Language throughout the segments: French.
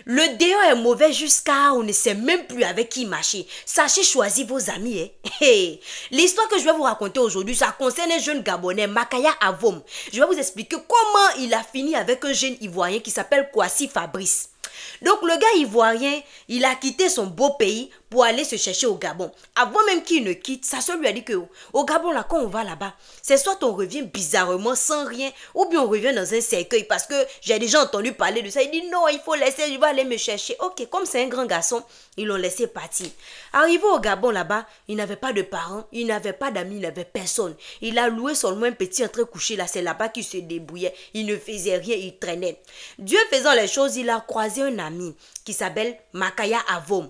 Le dehors est mauvais jusqu'à on ne sait même plus avec qui marcher. Sachez choisir vos amis. Hein? Hey. L'histoire que je vais vous raconter aujourd'hui, ça concerne un jeune Gabonais, Makaya Avom. Je vais vous expliquer comment il a fini avec un jeune Ivoirien qui s'appelle Kwasi Fabrice. Donc le gars ivoirien, il a quitté son beau pays pour aller se chercher au Gabon. Avant même qu'il ne quitte, sa soeur lui a dit que au Gabon, là, quand on va là-bas, c'est soit on revient bizarrement sans rien, ou bien on revient dans un cercueil parce que j'ai déjà entendu parler de ça. Il dit non, il faut laisser, je vais aller me chercher. Ok, comme c'est un grand garçon, ils l'ont laissé partir. Arrivé au Gabon là-bas, il n'avait pas de parents, il n'avait pas d'amis, il n'avait personne. Il a loué seulement un petit entrecouché là, c'est là-bas qu'il se débrouillait. Il ne faisait rien, il traînait. Dieu faisant les choses, il a croisé un ami qui s'appelle Makaya Avom.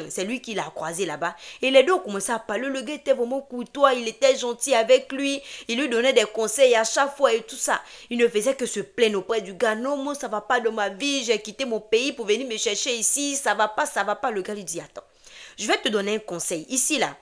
C'est lui qui l'a croisé là-bas. Et les deux ont commencé à parler. Le gars était vraiment courtois, il était gentil avec lui. Il lui donnait des conseils à chaque fois et tout ça. Il ne faisait que se plaindre auprès du gars. Non, moi, ça va pas de ma vie. J'ai quitté mon pays pour venir me chercher ici. Ça va pas, ça va pas. Le gars lui dit, attends, je vais te donner un conseil. Ici, là,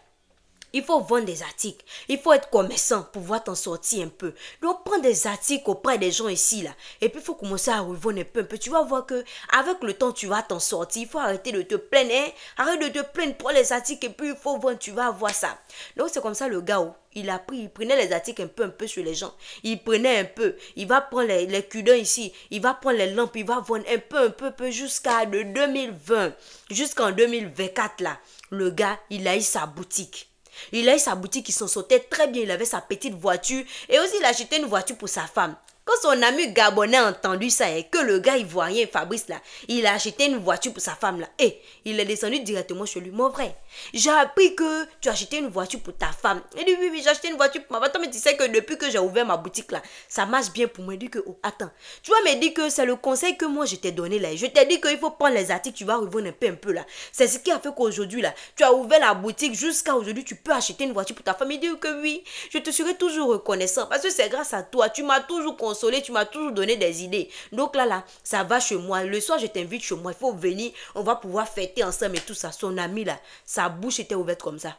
il faut vendre des articles. Il faut être commerçant pour pouvoir t'en sortir un peu. Donc, prends des articles auprès des gens ici, là. Et puis, il faut commencer à revendre un peu. Tu vas voir que avec le temps, tu vas t'en sortir. Il faut arrêter de te plaindre. Hein? Arrête de te plaindre. Prends les articles et puis il faut vendre. Tu vas avoir ça. Donc, c'est comme ça le gars, il a pris, il prenait les articles un peu sur les gens. Il prenait un peu. Il va prendre les cudins ici. Il va prendre les lampes. Il va vendre un peu jusqu'à de 2020. Jusqu'en 2024, là. Le gars, il a eu sa boutique. Il a eu sa boutique, il s'en sortait très bien, il avait sa petite voiture et aussi il a acheté une voiture pour sa femme. Quand son ami Gabonais a entendu ça et que le gars ivoirien Fabrice là, il a acheté une voiture pour sa femme là, et il est descendu directement chez lui. Mon vrai, j'ai appris que tu as acheté une voiture pour ta femme. Il dit oui, j'ai acheté une voiture pour ma femme. Attends, mais tu sais que depuis que j'ai ouvert ma boutique là, ça marche bien pour moi. Il dit que, oh, attends, tu vas me dire que c'est le conseil que moi je t'ai donné là. Je t'ai dit qu'il faut prendre les articles, tu vas revendre un peu là. C'est ce qui a fait qu'aujourd'hui là, tu as ouvert la boutique jusqu'à aujourd'hui, tu peux acheter une voiture pour ta femme. Il dit que oui, je te serai toujours reconnaissant parce que c'est grâce à toi, tu m'as toujours consolé. Tu m'as toujours donné des idées. Donc là, ça va chez moi. Le soir, je t'invite chez moi. Il faut venir. On va pouvoir fêter ensemble et tout ça. Son ami là, sa bouche était ouverte comme ça.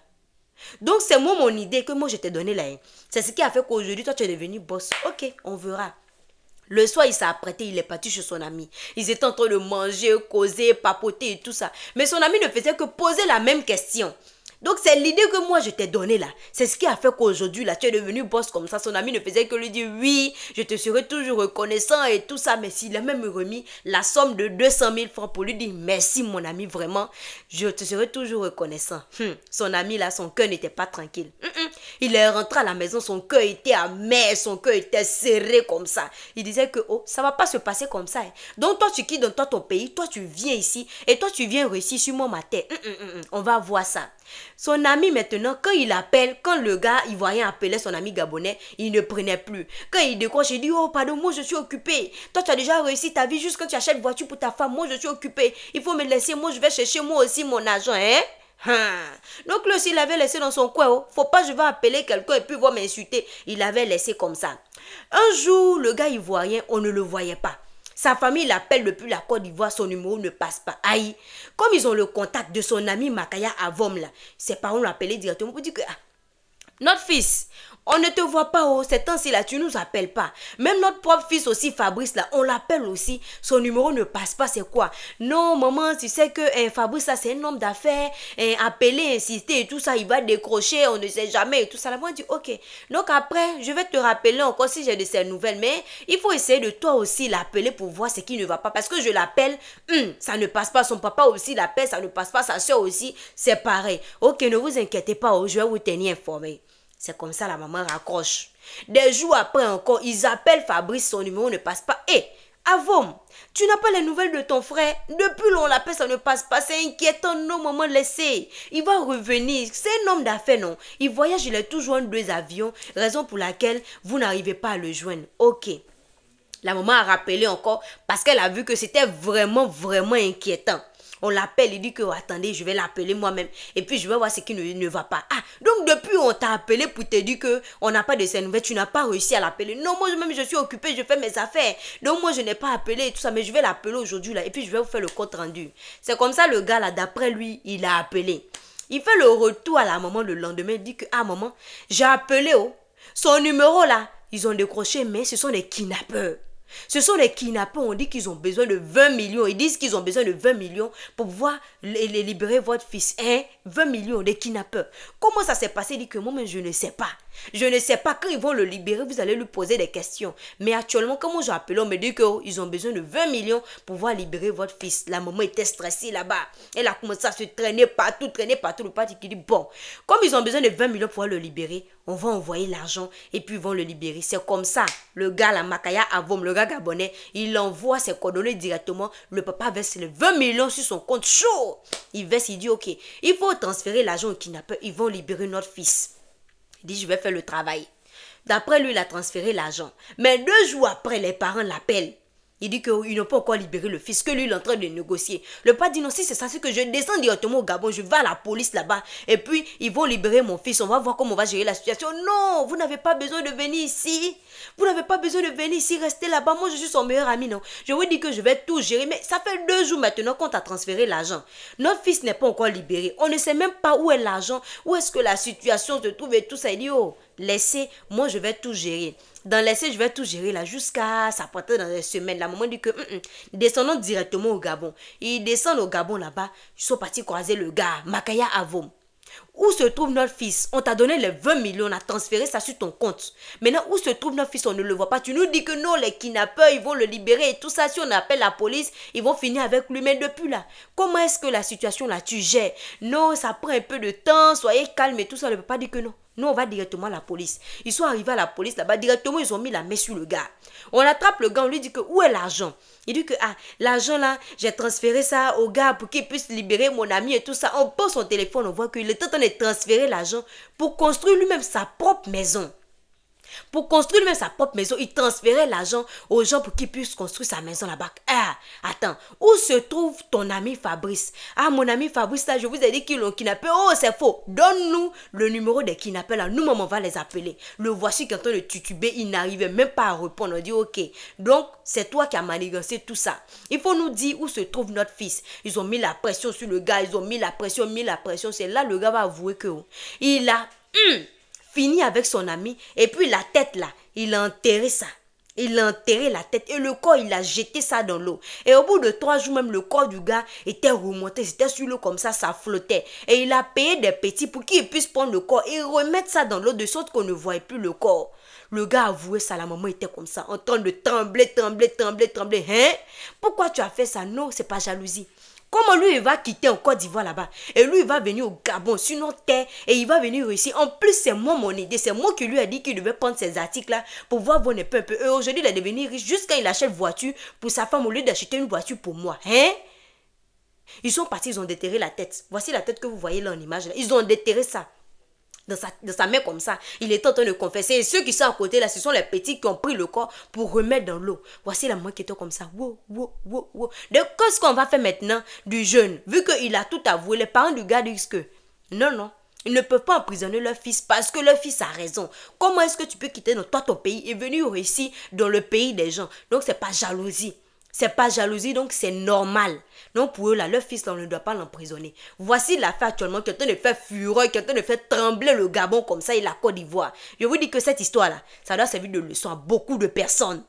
Donc c'est moi mon idée que moi je t'ai donné là. C'est ce qui a fait qu'aujourd'hui, toi tu es devenu boss. Ok, on verra. Le soir, il s'est apprêté, il est parti chez son ami. Ils étaient en train de manger, causer, papoter et tout ça. Mais son ami ne faisait que poser la même question. Donc c'est l'idée que moi je t'ai donnée là. C'est ce qui a fait qu'aujourd'hui là tu es devenu boss comme ça. Son ami ne faisait que lui dire oui, je te serai toujours reconnaissant et tout ça. Mais s'il a même remis la somme de 200 000 francs pour lui dire merci mon ami, vraiment, je te serai toujours reconnaissant. Son ami là, son cœur n'était pas tranquille. Il est rentré à la maison, son cœur était amer, son cœur était serré comme ça. Il disait que oh, ça va pas se passer comme ça. Hein. Donc toi tu quittes dans toi ton pays, toi tu viens ici et toi tu viens réussir sur moi ma tête. On va voir ça. Son ami maintenant, quand il appelle, quand le gars ivoirien appelait son ami gabonais, il ne prenait plus. Quand il décroche, il dit oh pardon, moi je suis occupé. Toi tu as déjà réussi ta vie juste quand tu achètes une voiture pour ta femme. Moi je suis occupé. Il faut me laisser, moi je vais chercher moi aussi mon argent. Donc lui aussi il avait laissé dans son coin. Faut pas je vais appeler quelqu'un et puis il va m'insulter. Il avait laissé comme ça. Un jour, le gars ivoirien, on ne le voyait pas. Sa famille l'appelle depuis la Côte d'Ivoire, son numéro ne passe pas. Aïe, comme ils ont le contact de son ami Makaya Avom là, ses parents l'ont appelé directement pour dire que notre fils, on ne te voit pas, oh, ces temps-ci là, tu nous appelles pas. Même notre propre fils aussi, Fabrice là, on l'appelle aussi, son numéro ne passe pas, c'est quoi? Non, maman, tu sais que Fabrice là, c'est un homme d'affaires, appeler, insister et tout ça, il va décrocher, on ne sait jamais et tout ça. Là, moi, je dis, ok, donc après, je vais te rappeler encore si j'ai de ces nouvelles, mais il faut essayer de toi aussi l'appeler pour voir ce qui ne va pas, parce que je l'appelle, ça ne passe pas, son papa aussi l'appelle, ça ne passe pas, sa soeur aussi, c'est pareil. Ok, ne vous inquiétez pas, oh, je vais vous tenir informé. C'est comme ça la maman raccroche. Des jours après encore, ils appellent Fabrice, son numéro ne passe pas. Hé, Avom, tu n'as pas les nouvelles de ton frère? Depuis l'on l'appelle, ça ne passe pas. C'est inquiétant, non, maman, laissez. Il va revenir. C'est un homme d'affaires, non? Il voyage, il a toujours un 2 avions, raison pour laquelle vous n'arrivez pas à le joindre. Ok. La maman a rappelé encore parce qu'elle a vu que c'était vraiment inquiétant. On l'appelle, il dit que oh, attendez, je vais l'appeler moi-même et puis je vais voir ce qui ne va pas. Ah, donc depuis on t'a appelé pour te dire que on n'a pas de ces nouvelles, tu n'as pas réussi à l'appeler. Non, moi même je suis occupée, je fais mes affaires. Donc moi je n'ai pas appelé et tout ça, mais je vais l'appeler aujourd'hui là et puis je vais vous faire le compte rendu. C'est comme ça le gars là, d'après lui, il a appelé. Il fait le retour à la maman le lendemain, il dit que ah maman, j'ai appelé oh, son numéro là, ils ont décroché mais ce sont des kidnappeurs. Ce sont les kidnappeurs, on dit qu'ils ont besoin de 20 millions. Ils disent qu'ils ont besoin de 20 millions pour pouvoir les libérer votre fils. 20 millions, des kidnappeurs. Comment ça s'est passé? Il dit que moi, mais je ne sais pas. Je ne sais pas. Quand ils vont le libérer, vous allez lui poser des questions. Mais actuellement, comment j'ai appelé, on me dit qu'ils ont besoin de 20 millions pour pouvoir libérer votre fils. La maman était stressée là-bas. Elle a commencé à se traîner partout. Le parti qui dit, bon, comme ils ont besoin de 20 millions pour pouvoir le libérer, on va envoyer l'argent et puis ils vont le libérer. C'est comme ça. Le gars, la Makaya Avom, le gars gabonais, il envoie ses coordonnées directement. Le papa verse les 20 millions sur son compte chaud. Il verse, il dit, ok, il faut transférer l'argent au kidnappeur. Ils vont libérer notre fils. Il dit, je vais faire le travail. D'après lui, il a transféré l'argent. Mais 2 jours après, les parents l'appellent. Il dit qu'ils n'ont pas encore libéré le fils, que lui, il est en train de négocier. Le père dit non, si c'est ça, c'est que je descends directement au Gabon, je vais à la police là-bas, et puis ils vont libérer mon fils, on va voir comment on va gérer la situation. Non, vous n'avez pas besoin de venir ici. Vous n'avez pas besoin de venir ici, restez là-bas. Moi, je suis son meilleur ami, non. Je vous dis que je vais tout gérer, mais ça fait 2 jours maintenant qu'on t'a transféré l'argent. Notre fils n'est pas encore libéré. On ne sait même pas où est l'argent, où est-ce que la situation se trouve et tout ça. Il dit, oh, laissez, moi, je vais tout gérer. Dans l'essai, je vais tout gérer là jusqu'à ça porter dans des semaines. La maman dit que descendons directement au Gabon. Ils descendent au Gabon là-bas. Ils sont partis croiser le gars, Makaya Avom. Où se trouve notre fils? On t'a donné les 20 millions, on a transféré ça sur ton compte. Maintenant, où se trouve notre fils? On ne le voit pas. Tu nous dis que non, les kidnappeurs, ils vont le libérer et tout ça. Si on appelle la police, ils vont finir avec lui. Mais depuis là, comment est-ce que la situation là, tu gères? Non, ça prend un peu de temps, soyez calme et tout ça. Ne peut pas dire que non. Nous, on va directement à la police. Ils sont arrivés à la police là-bas. Directement, ils ont mis la main sur le gars. On attrape le gars, on lui dit que où est l'argent? Il dit que l'argent là, j'ai transféré ça au gars pour qu'il puisse libérer mon ami et tout ça. On pose son téléphone, on voit qu'il est en train de transférer l'argent pour construire lui-même sa propre maison. Pour construire même sa propre maison, il transférait l'argent aux gens pour qu'ils puissent construire sa maison là-bas. Attends, où se trouve ton ami Fabrice? Mon ami Fabrice, là, je vous ai dit qu'ils l'ont kidnappé. Oh, c'est faux. Donne-nous le numéro des kidnappés là. Nous, maman, on va les appeler. Le voici qui est en train de tituber. Il n'arrivait même pas à répondre. On dit, ok. Donc, c'est toi qui as manigancé tout ça. Il faut nous dire où se trouve notre fils. Ils ont mis la pression sur le gars. Ils ont mis la pression, C'est là, le gars va avouer que il a... fini avec son ami et puis la tête là, il a enterré ça. Il a enterré la tête et le corps, il a jeté ça dans l'eau. Et au bout de 3 jours même, le corps du gars était remonté. C'était sur l'eau comme ça flottait. Et il a payé des petits pour qu'ils puissent prendre le corps et remettre ça dans l'eau de sorte qu'on ne voyait plus le corps. Le gars a avoué ça, la maman était comme ça, en train de trembler. Pourquoi tu as fait ça? Non, c'est pas jalousie. Comment lui, il va quitter en Côte d'Ivoire là-bas? Et lui, il va venir au Gabon, sur notre terre, et il va venir ici. En plus, c'est moi mon idée. C'est moi qui lui ai dit qu'il devait prendre ces articles-là pour voir bon un peu. Et aujourd'hui, il est devenu riche jusqu'à il achète voiture pour sa femme au lieu d'acheter une voiture pour moi. Ils sont partis, ils ont déterré la tête. Voici la tête que vous voyez là en image. Là. Ils ont déterré ça. Dans sa main comme ça, il est en train de confesser. Et ceux qui sont à côté là, ce sont les petits qui ont pris le corps pour remettre dans l'eau. Voici la main qui était comme ça. Donc, qu'est-ce qu'on va faire maintenant du jeune? Vu qu'il a tout avoué, les parents du gars disent que non, ils ne peuvent pas emprisonner leur fils parce que leur fils a raison. Comment est-ce que tu peux quitter ton pays et venir ici dans le pays des gens? Donc, c'est pas jalousie. C'est pas jalousie, donc c'est normal. Donc pour eux, là, leur fils, là, on ne doit pas l'emprisonner. Voici l'affaire actuellement qui est en train de faire fureur, qui est en train de faire trembler le Gabon comme ça et la Côte d'Ivoire. Je vous dis que cette histoire-là, ça doit servir de leçon à beaucoup de personnes.